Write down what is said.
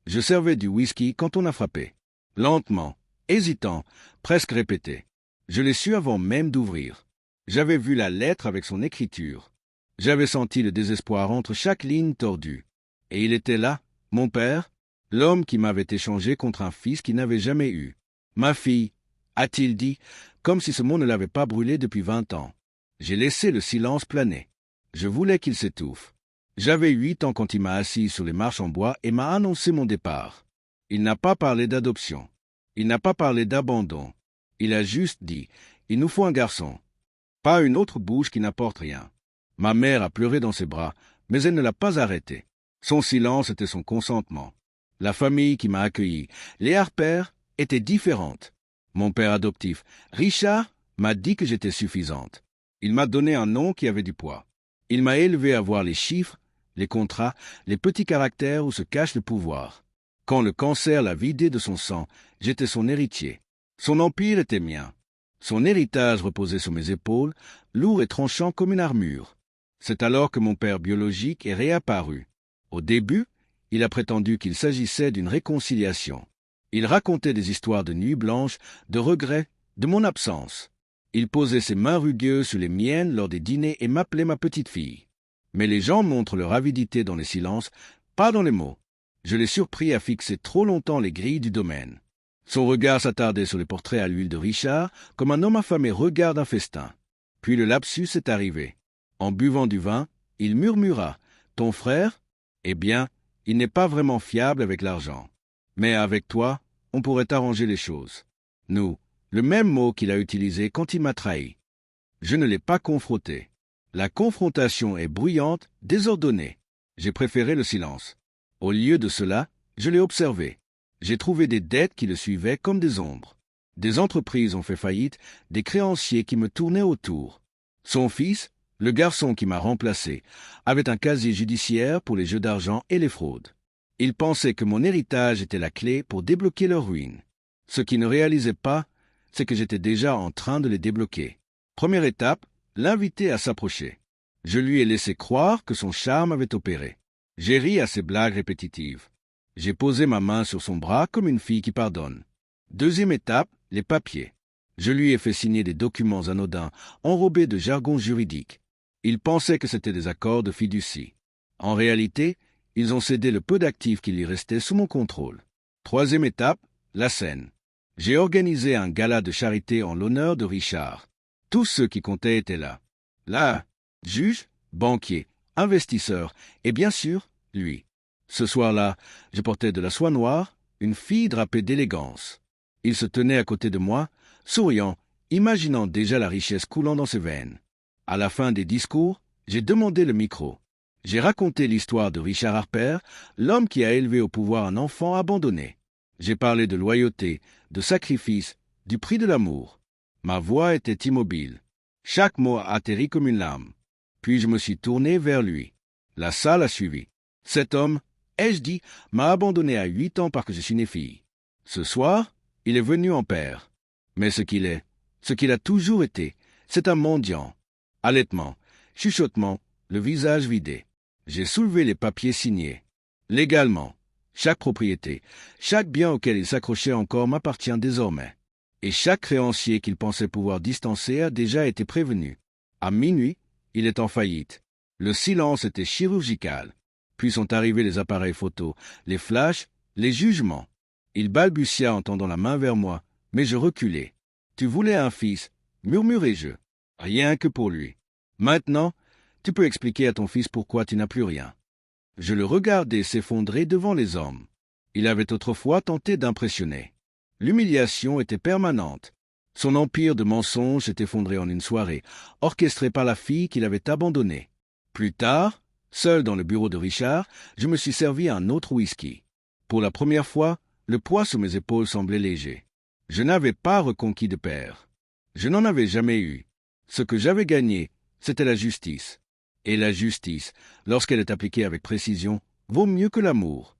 Je servais du whisky quand on a frappé. Lentement, hésitant, presque répété. Je l'ai su avant même d'ouvrir. J'avais vu la lettre avec son écriture. J'avais senti le désespoir entre chaque ligne tordue. Et il était là, mon père, l'homme qui m'avait échangé contre un fils qu'il n'avait jamais eu. Ma fille, a-t-il dit, comme si ce mot ne l'avait pas brûlé depuis 20 ans. J'ai laissé le silence planer. Je voulais qu'il s'étouffe. J'avais 8 ans quand il m'a assis sur les marches en bois et m'a annoncé mon départ. Il n'a pas parlé d'adoption. Il n'a pas parlé d'abandon. Il a juste dit « Il nous faut un garçon ». Pas une autre bouche qui n'apporte rien. Ma mère a pleuré dans ses bras, mais elle ne l'a pas arrêté. Son silence était son consentement. La famille qui m'a accueilli, les Harper, était différente. Mon père adoptif, Richard, m'a dit que j'étais suffisante. Il m'a donné un nom qui avait du poids. Il m'a élevé à voir les chiffres, les contrats, les petits caractères où se cache le pouvoir. Quand le cancer l'a vidé de son sang, j'étais son héritier. Son empire était mien. Son héritage reposait sur mes épaules, lourd et tranchant comme une armure. C'est alors que mon père biologique est réapparu. Au début, il a prétendu qu'il s'agissait d'une réconciliation. Il racontait des histoires de nuits blanches, de regrets, de mon absence. Il posait ses mains rugueuses sur les miennes lors des dîners et m'appelait ma petite fille. Mais les gens montrent leur avidité dans les silences, pas dans les mots. Je l'ai surpris à fixer trop longtemps les grilles du domaine. Son regard s'attardait sur les portraits à l'huile de Richard, comme un homme affamé regarde un festin. Puis le lapsus est arrivé. En buvant du vin, il murmura « Ton frère ? Eh bien, il n'est pas vraiment fiable avec l'argent. Mais avec toi, on pourrait arranger les choses. Nous, le même mot qu'il a utilisé quand il m'a trahi. Je ne l'ai pas confronté. La confrontation est bruyante, désordonnée. J'ai préféré le silence. Au lieu de cela, je l'ai observé. J'ai trouvé des dettes qui le suivaient comme des ombres. Des entreprises ont fait faillite, des créanciers qui me tournaient autour. Son fils, le garçon qui m'a remplacé, avait un casier judiciaire pour les jeux d'argent et les fraudes. Il pensait que mon héritage était la clé pour débloquer leur ruine. Ce qu'il ne réalisait pas, c'est que j'étais déjà en train de les débloquer. Première étape, l'inviter à s'approcher. Je lui ai laissé croire que son charme avait opéré. J'ai ri à ses blagues répétitives. J'ai posé ma main sur son bras comme une fille qui pardonne. Deuxième étape, les papiers. Je lui ai fait signer des documents anodins, enrobés de jargon juridique. Il pensait que c'étaient des accords de fiducie. En réalité, ils ont cédé le peu d'actifs qui lui restaient sous mon contrôle. Troisième étape, la scène. J'ai organisé un gala de charité en l'honneur de Richard. Tous ceux qui comptaient étaient là. Là, juge, banquier, investisseur et bien sûr, lui. Ce soir-là, je portais de la soie noire, une fille drapée d'élégance. Il se tenait à côté de moi, souriant, imaginant déjà la richesse coulant dans ses veines. À la fin des discours, j'ai demandé le micro. J'ai raconté l'histoire de Richard Harper, l'homme qui a élevé au pouvoir un enfant abandonné. J'ai parlé de loyauté, de sacrifice, du prix de l'amour. Ma voix était immobile. Chaque mot a atterri comme une lame. Puis je me suis tourné vers lui. La salle a suivi. Cet homme, ai-je dit, m'a abandonné à 8 ans parce que je suis né fille. Ce soir, il est venu en père. Mais ce qu'il est, ce qu'il a toujours été, c'est un mendiant. Allaitement, chuchotement, le visage vidé. J'ai soulevé les papiers signés. Légalement, chaque propriété, chaque bien auquel il s'accrochait encore m'appartient désormais. Et chaque créancier qu'il pensait pouvoir distancer a déjà été prévenu. À minuit, il est en faillite. Le silence était chirurgical. Puis sont arrivés les appareils photo, les flashs, les jugements. Il balbutia en tendant la main vers moi, mais je reculai. « Tu voulais un fils, murmurai-je. Rien que pour lui. Maintenant, tu peux expliquer à ton fils pourquoi tu n'as plus rien. » Je le regardais s'effondrer devant les hommes. Il avait autrefois tenté d'impressionner. L'humiliation était permanente. Son empire de mensonges s'est effondré en une soirée, orchestrée par la fille qu'il avait abandonnée. Plus tard, seul dans le bureau de Richard, je me suis servi un autre whisky. Pour la première fois, le poids sur mes épaules semblait léger. Je n'avais pas reconquis de père. Je n'en avais jamais eu. Ce que j'avais gagné, c'était la justice. Et la justice, lorsqu'elle est appliquée avec précision, vaut mieux que l'amour.